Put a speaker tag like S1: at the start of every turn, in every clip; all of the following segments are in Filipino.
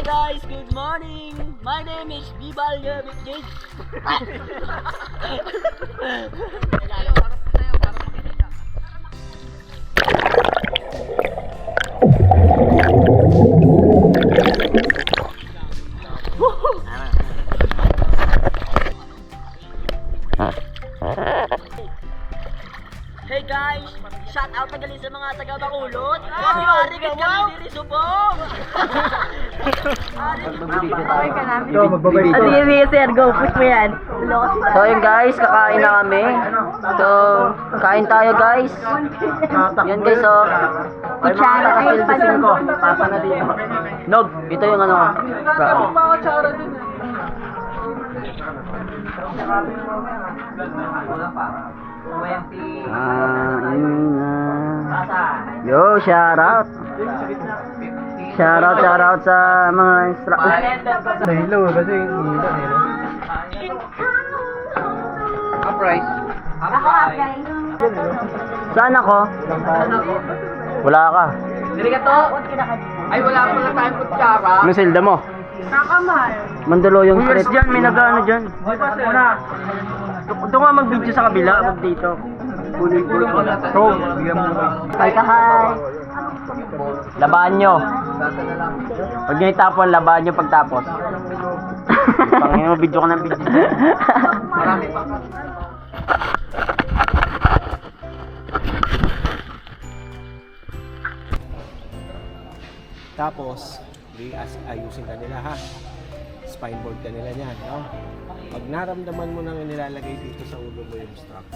S1: Hi guys, good morning. My name is Bibalya Bitgig. Hey guys, shout out na galing sa mga taga Bacolod. Ari gid kami diri subong. Sige, sir, go. Push mo yan. So yun guys, kakain na kami. So, kain tayo guys. Yan guys, so. Ay mga nakasilbisin ko. Pasa na dito. Nog, ito yung ano. Yo, shout out. Shout out sa mga instructor.
S2: Hello, kasi hilo. Price.
S1: Saan ako? Wala ka.
S2: Dili ka to? Ay, wala ka pala tayong kutsara.
S1: Anong silda mo?
S2: Kakamahal.
S1: Mandaluyong street. Dyan, may nag-ano dyan.
S2: Muna.
S1: Doon nga mag-video sa kabila, wag dito.
S2: Kulit ko na. So, bigyan mo guys.
S1: Hi ka, hi! Labaan nyo. Pag nyo itapon, labaan nyo pagtapos. Pangin mo, video ka ng video.
S2: Marami pa.
S3: Tapos, ayusin ka nila ha. Spine board ka nila niyan, no? Pag naramdaman mo nang nilalagay dito sa ulo mo yung strap,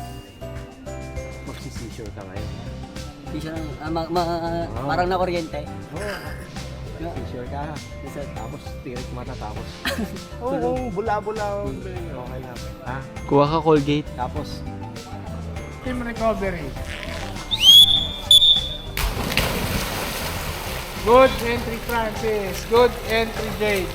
S3: magsi-seizure ka ngayon.
S1: Parang na kuryente.
S3: Oo. Seizure ka ha. Tapos, tirik mata tapos. Oo, bula-bula. Okay lang. Ha?
S1: Kuha ka Colgate.
S3: Tapos,
S2: Team recovery. Good entry, Francis. Good entry, Jade.